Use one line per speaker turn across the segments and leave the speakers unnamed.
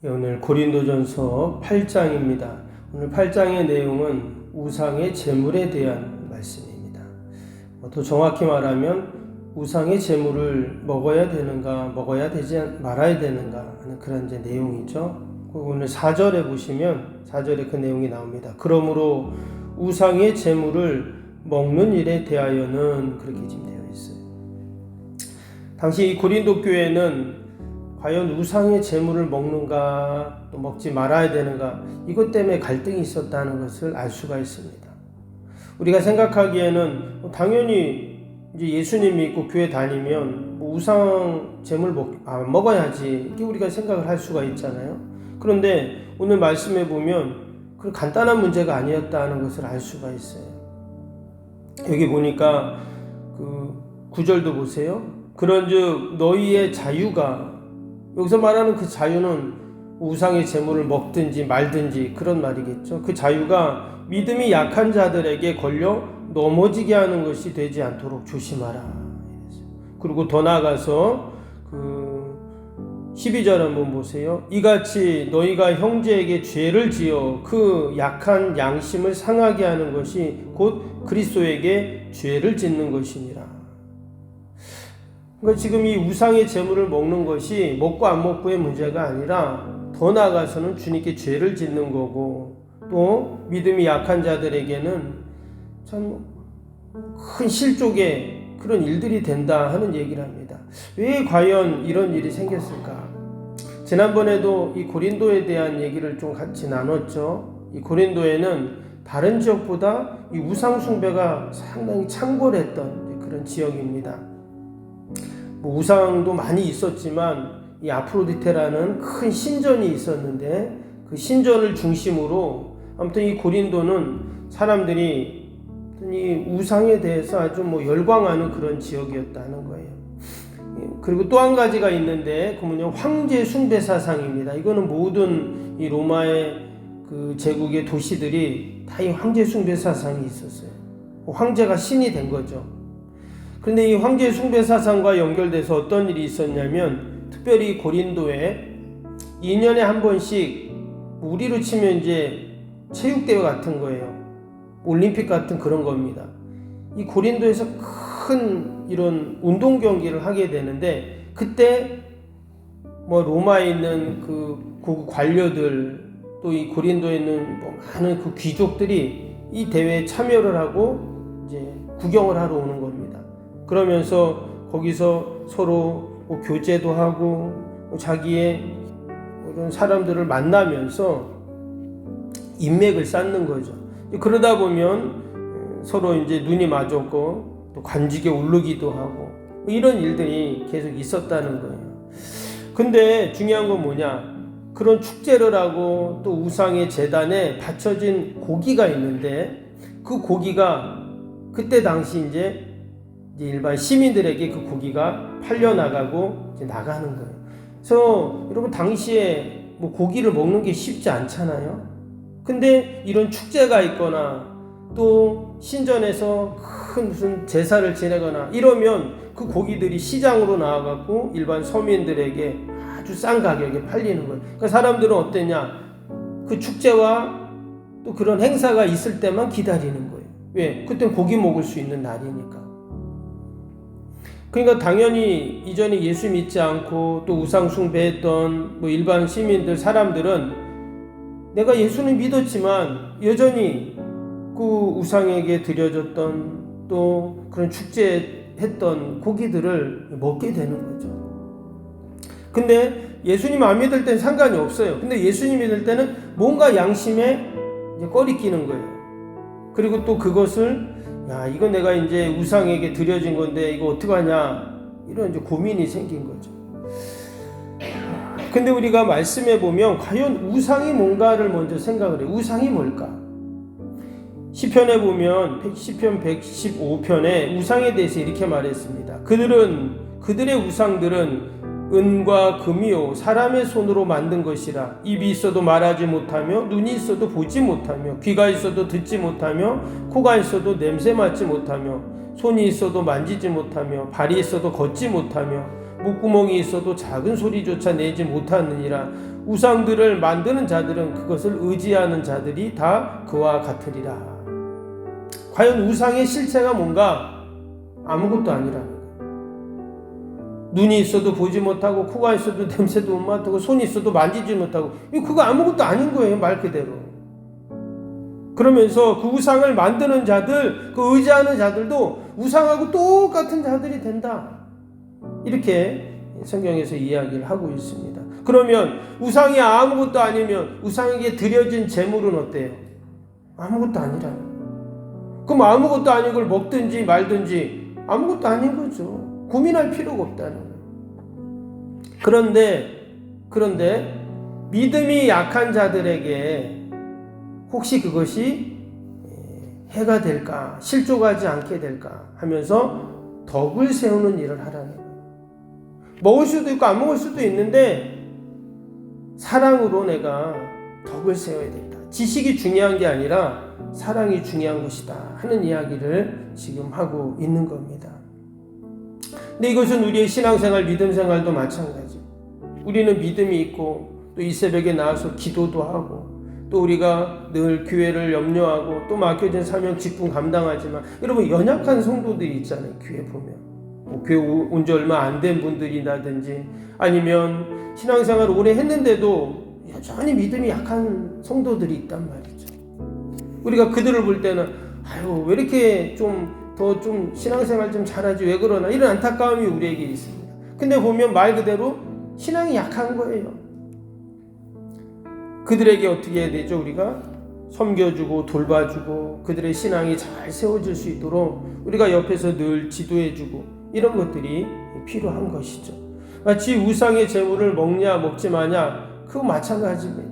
오늘 고린도전서 8장입니다. 오늘 8장의 내용은 우상의 제물에 대한 말씀입니다. 더 정확히 말하면 우상의 제물을 먹어야 되는가 먹어야 되지 말아야 되는가 하는 그런 이제 내용이죠. 오늘 4절에 보시면 4절에 그 내용이 나옵니다. 그러므로 우상의 제물을 먹는 일에 대하여는 그렇게 지금 되어 있어요. 당시 이 고린도 교회는 과연 우상의 제물을 먹는가 또 먹지 말아야 되는가 이것 때문에 갈등이 있었다는 것을 알 수가 있습니다. 우리가 생각하기에는 당연히 이제 예수님 믿고 교회 다니면 우상 제물 먹어야지 이렇게 우리가 생각을 할 수가 있잖아요. 그런데 오늘 말씀에 보면 그 간단한 문제가 아니었다는 것을 알 수가 있어요. 여기 보니까 그 9절도 보세요. 그런즉 너희의 자유가, 여기서 말하는 그 자유는 우상의 제물을 먹든지 말든지 그런 말이겠죠. 그 자유가 믿음이 약한 자들에게 걸려 넘어지게 하는 것이 되지 않도록 조심하라. 그리고 더 나아가서 그 12절 한번 보세요. 이같이 너희가 형제에게 죄를 지어 그 약한 양심을 상하게 하는 것이 곧 그리스도에게 죄를 짓는 것이니라. 그러니까 지금 이 우상의 제물을 먹는 것이 먹고 안 먹고의 문제가 아니라 더 나아가서는 주님께 죄를 짓는 거고, 또 믿음이 약한 자들에게는 참 큰 실족의 그런 일들이 된다 하는 얘기를 합니다. 왜 과연 이런 일이 생겼을까? 지난번에도 이 고린도에 대한 얘기를 좀 같이 나눴죠. 이 고린도에는 다른 지역보다 이 우상 숭배가 상당히 창궐했던 그런 지역입니다. 우상도 많이 있었지만 이 아프로디테라는 큰 신전이 있었는데 그 신전을 중심으로 아무튼 이 고린도는 사람들이 이 우상에 대해서 아주 열광하는 그런 지역이었다는 거예요. 그리고 또 한 가지가 있는데 그 뭐냐 황제 숭배 사상입니다. 이거는 모든 이 로마의 그 제국의 도시들이 다 이 황제 숭배 사상이 있었어요. 황제가 신이 된 거죠. 그런데 이 황제 숭배 사상과 연결돼서 어떤 일이 있었냐면, 특별히 고린도에 2년에 한 번씩 우리로 치면 이제 체육대회 같은 거예요. 올림픽 같은 그런 겁니다. 이 고린도에서 큰 이런 운동 경기를 하게 되는데, 그때 로마에 있는 그 고급 관료들, 또 이 고린도에 있는 많은 그 귀족들이 이 대회에 참여를 하고 이제 구경을 하러 오는 겁니다. 그러면서 거기서 서로 교제도 하고 자기의 이런 사람들을 만나면서 인맥을 쌓는 거죠. 그러다 보면 서로 이제 눈이 마주쳤고 또 관직에 오르기도 하고 이런 일들이 계속 있었다는 거예요. 근데 중요한 건 뭐냐? 그런 축제를 하고 또 우상의 제단에 바쳐진 고기가 있는데, 그 고기가 그때 당시 이제 일반 시민들에게 그 고기가 팔려나가고 이제 나가는 거예요. 그래서 여러분 당시에 고기를 먹는 게 쉽지 않잖아요. 근데 이런 축제가 있거나 또 신전에서 큰 무슨 제사를 지내거나 이러면 그 고기들이 시장으로 나와갖고 일반 서민들에게 아주 싼 가격에 팔리는 거예요. 그러니까 사람들은 어땠냐? 그 축제와 또 그런 행사가 있을 때만 기다리는 거예요. 왜? 그땐 고기 먹을 수 있는 날이니까. 그러니까 당연히 이전에 예수 믿지 않고 또 우상 숭배했던 일반 시민들, 사람들은 내가 예수는 믿었지만 여전히 그 우상에게 드려졌던 또 그런 축제했던 고기들을 먹게 되는 거죠. 근데 예수님 안 믿을 때는 상관이 없어요. 근데 예수님 믿을 때는 뭔가 양심에 이제 꺼리 끼는 거예요. 그리고 또 그것을 이건 내가 이제 우상에게 드려진 건데 이거 어떡하냐, 이런 이제 고민이 생긴 거죠. 근데 우리가 말씀해 보면 과연 우상이 뭔가를 먼저 생각을 해요. 우상이 뭘까? 시편에 보면 시편 115편에 우상에 대해서 이렇게 말했습니다. 그들의 우상들은 은과 금이요 사람의 손으로 만든 것이라. 입이 있어도 말하지 못하며 눈이 있어도 보지 못하며 귀가 있어도 듣지 못하며 코가 있어도 냄새 맡지 못하며 손이 있어도 만지지 못하며 발이 있어도 걷지 못하며 목구멍이 있어도 작은 소리조차 내지 못하느니라. 우상들을 만드는 자들은 그것을 의지하는 자들이 다 그와 같으리라. 과연 우상의 실체가 뭔가? 아무것도 아니라는 거예요. 눈이 있어도 보지 못하고, 코가 있어도 냄새도 못 맡고, 손이 있어도 만지지 못하고, 그거 아무것도 아닌 거예요, 말 그대로. 그러면서 그 우상을 만드는 자들, 그 의지하는 자들도 우상하고 똑같은 자들이 된다. 이렇게 성경에서 이야기를 하고 있습니다. 그러면 우상이 아무것도 아니면 우상에게 드려진 제물은 어때요? 아무것도 아니라는 거예요. 그럼 아무것도 아닌 걸 먹든지 말든지 아무것도 아닌 거죠. 고민할 필요가 없다는 거예요. 그런데 믿음이 약한 자들에게 혹시 그것이 해가 될까, 실족하지 않게 될까 하면서 덕을 세우는 일을 하라는 거예요. 먹을 수도 있고 안 먹을 수도 있는데 사랑으로 내가 덕을 세워야 된다. 지식이 중요한 게 아니라 사랑이 중요한 것이다 하는 이야기를 지금 하고 있는 겁니다. 근데 이것은 우리의 신앙생활, 믿음생활도 마찬가지. 우리는 믿음이 있고 또 이 새벽에 나와서 기도도 하고 또 우리가 늘 교회를 염려하고 또 맡겨진 사명 직분 감당하지만, 여러분 연약한 성도들이 있잖아요. 교회 보면 교회 온 지 얼마 안 된 분들이라든지 아니면 신앙생활을 오래 했는데도 여전히 믿음이 약한 성도들이 있단 말이죠. 우리가 그들을 볼 때는 왜 이렇게 더 신앙생활 좀 잘하지, 왜 그러나, 이런 안타까움이 우리에게 있습니다. 근데 보면 말 그대로 신앙이 약한 거예요. 그들에게 어떻게 해야 되죠? 우리가 섬겨주고 돌봐주고 그들의 신앙이 잘 세워질 수 있도록 우리가 옆에서 늘 지도해주고 이런 것들이 필요한 것이죠. 마치 우상의 제물을 먹냐 먹지 마냐 그거 마찬가지입니다.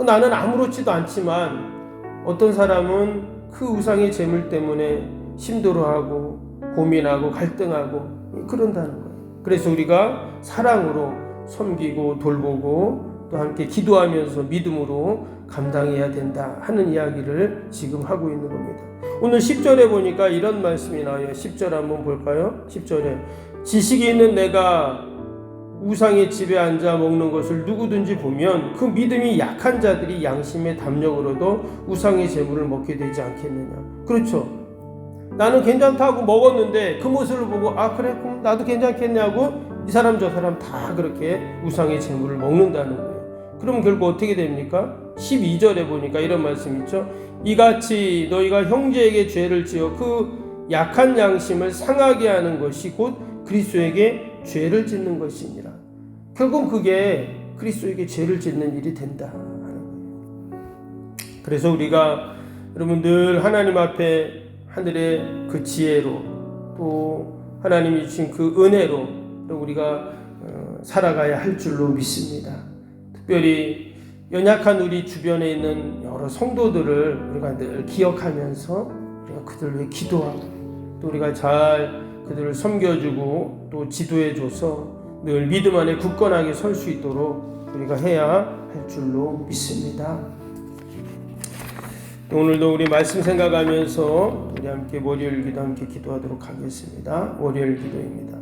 나는 아무렇지도 않지만 어떤 사람은 그 우상의 제물 때문에 힘들어하고 고민하고 갈등하고 그런다는 거예요. 그래서 우리가 사랑으로 섬기고 돌보고 또 함께 기도하면서 믿음으로 감당해야 된다 하는 이야기를 지금 하고 있는 겁니다. 오늘 10절에 보니까 이런 말씀이 나와요. 10절 한번 볼까요? 10절에 지식이 있는 내가 우상의 집에 앉아 먹는 것을 누구든지 보면 그 믿음이 약한 자들이 양심의 담력으로도 우상의 제물을 먹게 되지 않겠느냐. 그렇죠. 나는 괜찮다고 먹었는데 그 모습을 보고 그래 그럼 나도 괜찮겠냐고 이 사람 저 사람 다 그렇게 우상의 제물을 먹는다는 거예요. 그럼 결국 어떻게 됩니까? 12절에 보니까 이런 말씀이 있죠. 이같이 너희가 형제에게 죄를 지어 그 약한 양심을 상하게 하는 것이 곧 그리스도에게 죄를 짓는 것이니라. 결국 그게 그리스도에게 죄를 짓는 일이 된다 하는 거예요. 그래서 우리가 여러분 늘 하나님 앞에 하늘의 그 지혜로 또 하나님이 주신 그 은혜로 우리가 살아가야 할 줄로 믿습니다. 특별히 연약한 우리 주변에 있는 여러 성도들을 우리가 늘 기억하면서 우리가 그들을 위해 기도하고 또 우리가 잘 그들을 섬겨주고 또 지도해줘서 늘 믿음 안에 굳건하게 설 수 있도록 우리가 해야 할 줄로 믿습니다. 오늘도 우리 말씀 생각하면서 우리 함께 월요일 기도 함께 기도하도록 하겠습니다. 월요일 기도입니다.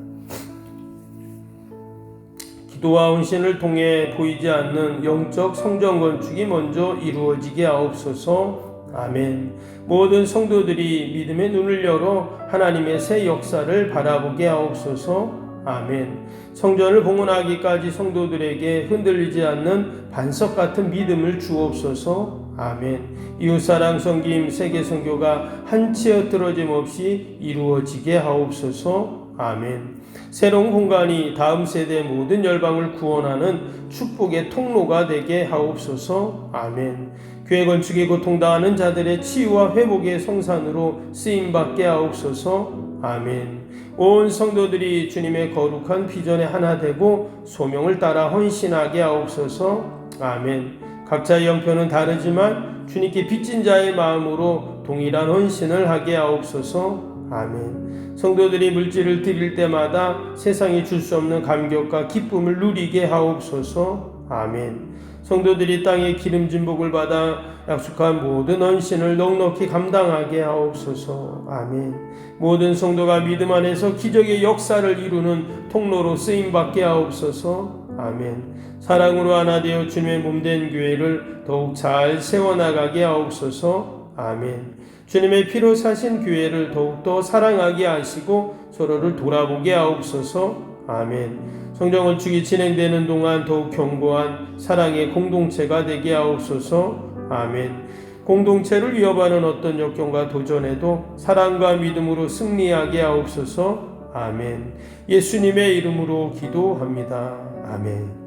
기도와 헌신을 통해 보이지 않는 영적 성전 건축이 먼저 이루어지게 하옵소서. 아멘. 모든 성도들이 믿음의 눈을 열어 하나님의 새 역사를 바라보게 하옵소서. 아멘. 성전을 봉헌하기까지 성도들에게 흔들리지 않는 반석 같은 믿음을 주옵소서. 아멘. 이웃사랑 섬김 세계 선교가 한치 흐트러짐 없이 이루어지게 하옵소서. 아멘. 새로운 공간이 다음 세대 모든 열방을 구원하는 축복의 통로가 되게 하옵소서. 아멘. 교회 건축에 고통당하는 자들의 치유와 회복의 성산으로 쓰임받게 하옵소서. 아멘. 온 성도들이 주님의 거룩한 비전에 하나 되고 소명을 따라 헌신하게 하옵소서. 아멘. 각자의 형편은 다르지만 주님께 빚진 자의 마음으로 동일한 헌신을 하게 하옵소서. 아멘. 성도들이 물질을 드릴 때마다 세상이 줄 수 없는 감격과 기쁨을 누리게 하옵소서. 아멘. 성도들이 땅의 기름진 복을 받아 약속한 모든 헌신을 넉넉히 감당하게 하옵소서. 아멘. 모든 성도가 믿음 안에서 기적의 역사를 이루는 통로로 쓰임받게 하옵소서. 아멘. 사랑으로 하나 되어 주님의 몸된 교회를 더욱 잘 세워나가게 하옵소서. 아멘. 주님의 피로 사신 교회를 더욱더 사랑하게 하시고 서로를 돌아보게 하옵소서. 아멘. 성령을축이 진행되는 동안 더욱 견고한 사랑의 공동체가 되게 하옵소서. 아멘. 공동체를 위협하는 어떤 역경과 도전에도 사랑과 믿음으로 승리하게 하옵소서. 아멘. 예수님의 이름으로 기도합니다. 아멘.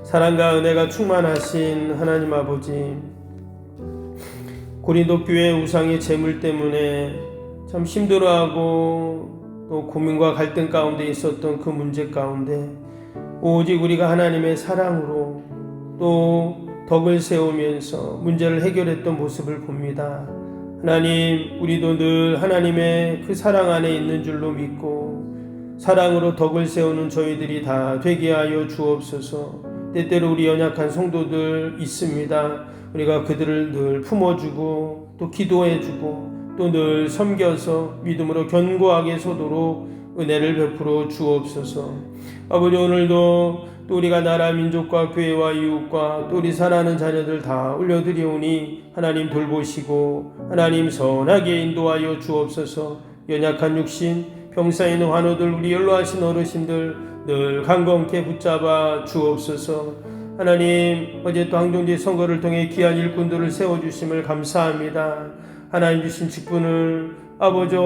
사랑과 은혜가 충만하신 하나님 아버지, 고린도 교회 우상의 재물 때문에 참 힘들어하고 또 고민과 갈등 가운데 있었던 그 문제 가운데 오직 우리가 하나님의 사랑으로 또 덕을 세우면서 문제를 해결했던 모습을 봅니다. 하나님, 우리도 늘 하나님의 그 사랑 안에 있는 줄로 믿고 사랑으로 덕을 세우는 저희들이 다 되게 하여 주옵소서. 때때로 우리 연약한 성도들 있습니다. 우리가 그들을 늘 품어주고 또 기도해주고 또 늘 섬겨서 믿음으로 견고하게 서도록 은혜를 베풀어 주옵소서. 아버지, 오늘도 또 우리가 나라 민족과 교회와 이웃과 또 우리 사랑하는 자녀들 다 올려드리오니 하나님 돌보시고 하나님 선하게 인도하여 주옵소서. 연약한 육신 병사에 있는 환우들, 우리 연로하신 어르신들 늘 강건케 붙잡아 주옵소서. 하나님, 어제 또 항정제 선거를 통해 귀한 일꾼들을 세워주심을 감사합니다. 하나님 주신 직분을 아버지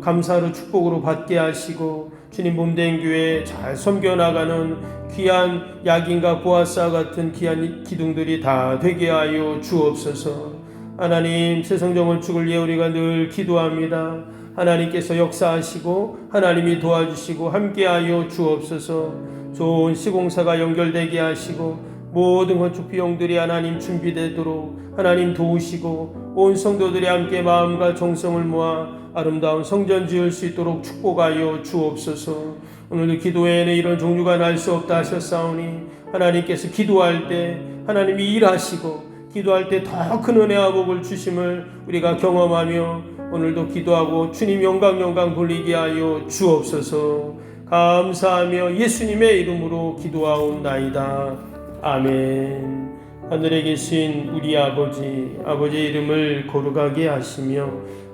감사로 축복으로 받게 하시고 주님 몸된 교회 잘 섬겨나가는 귀한 약인과 보아스와 같은 귀한 기둥들이 다 되게 하여 주옵소서. 하나님, 새성정을 축을 위해 우리가 늘 기도합니다. 하나님께서 역사하시고 하나님이 도와주시고 함께하여 주옵소서. 좋은 시공사가 연결되게 하시고 모든 건축 비용들이 하나님 준비되도록 하나님 도우시고 온 성도들이 함께 마음과 정성을 모아 아름다운 성전 지을 수 있도록 축복하여 주옵소서. 오늘도 기도회에는 이런 종류가 날 수 없다 하셨사오니 하나님께서 기도할 때 하나님이 일하시고 기도할 때 더 큰 은혜와 복을 주심을 우리가 경험하며 오늘도 기도하고 주님 영광 돌리게 하여 주옵소서. 감사하며 예수님의 이름으로 기도하옵나이다. 아멘. 하늘에 계신 우리 아버지, 아버지의 이름을 거룩하게 하시며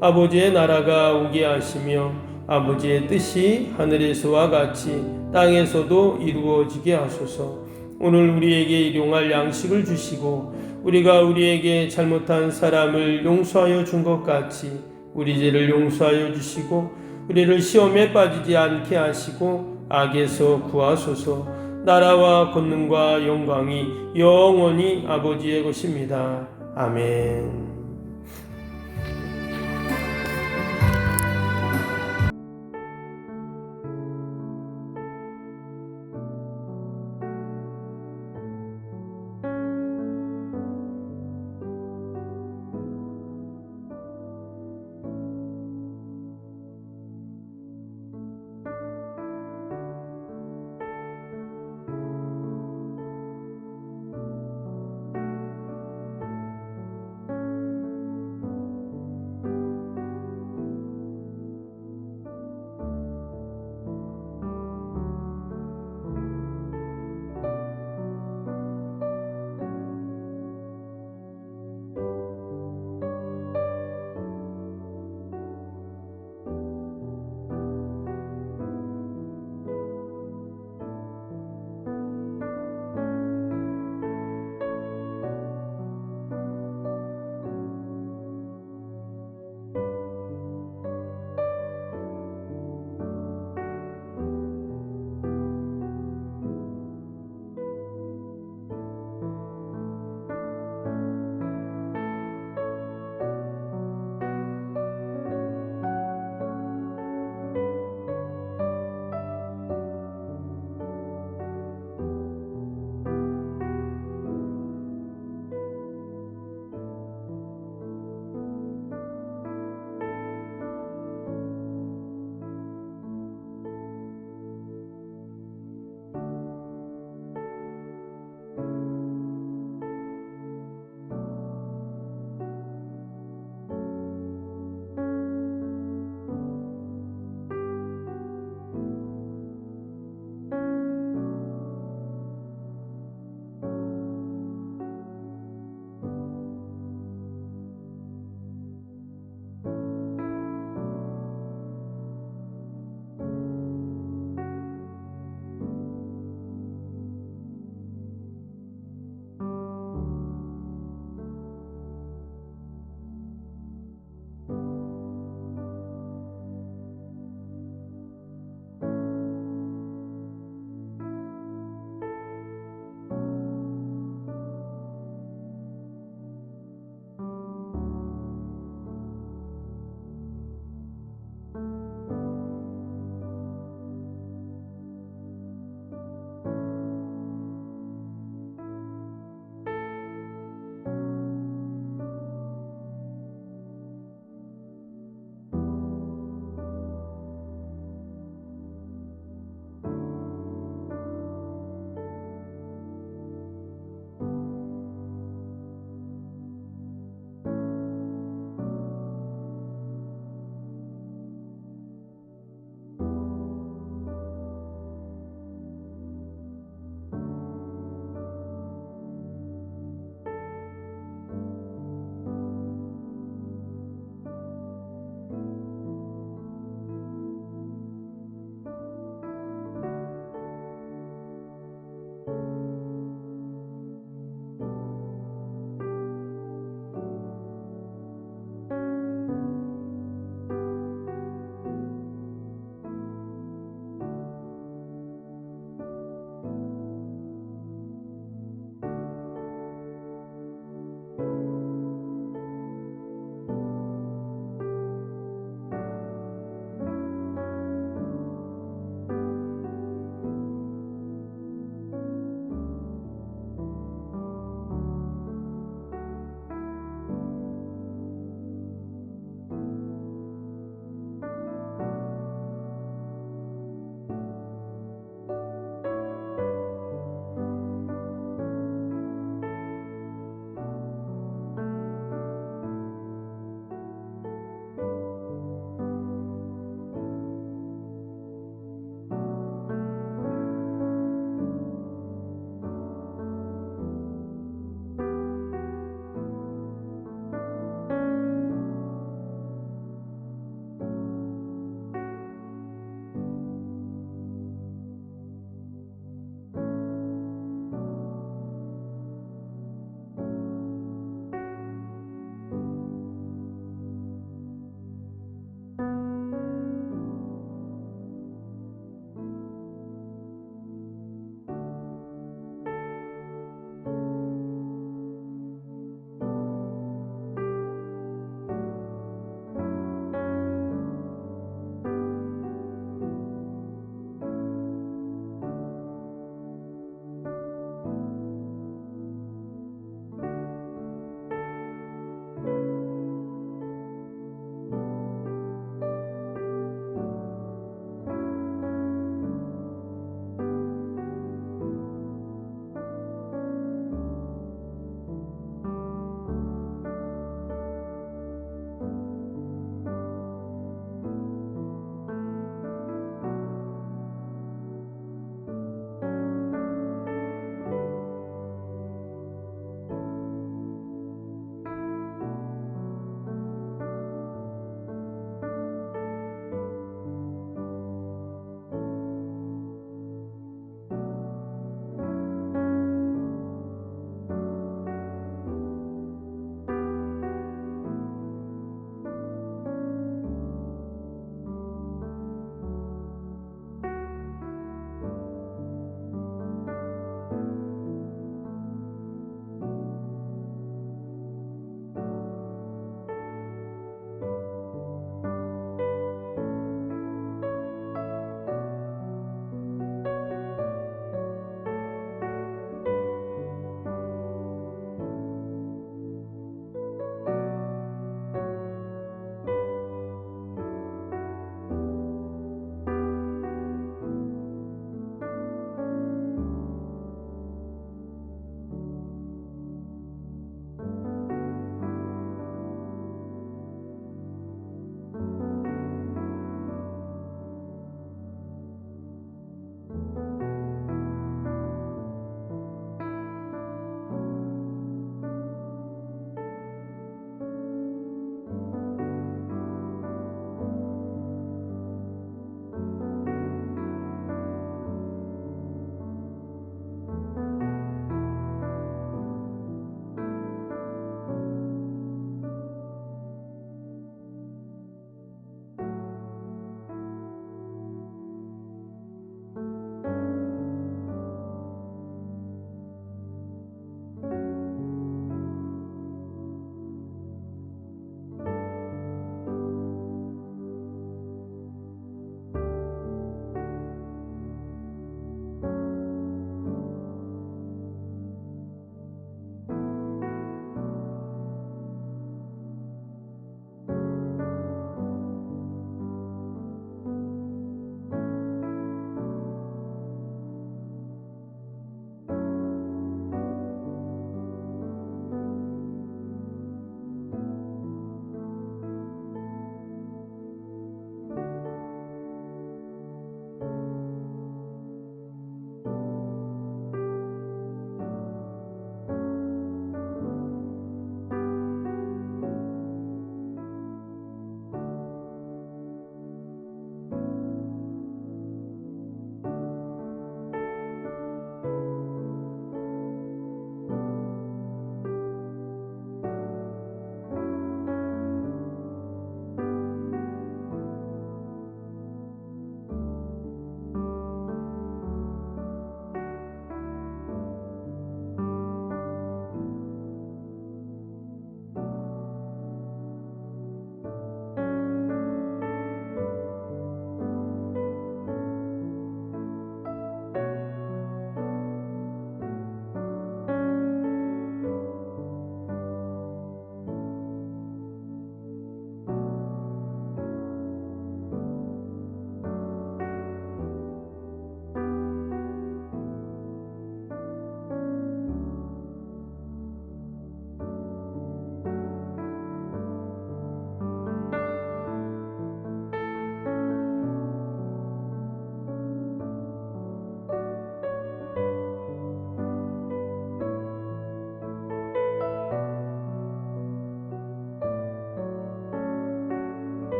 아버지의 나라가 오게 하시며 아버지의 뜻이 하늘에서와 같이 땅에서도 이루어지게 하소서. 오늘 우리에게 일용할 양식을 주시고 우리가 우리에게 잘못한 사람을 용서하여 준 것 같이 우리 죄를 용서하여 주시고 우리를 시험에 빠지지 않게 하시고 악에서 구하소서. 나라와 권능과 영광이 영원히 아버지의 것입니다. 아멘.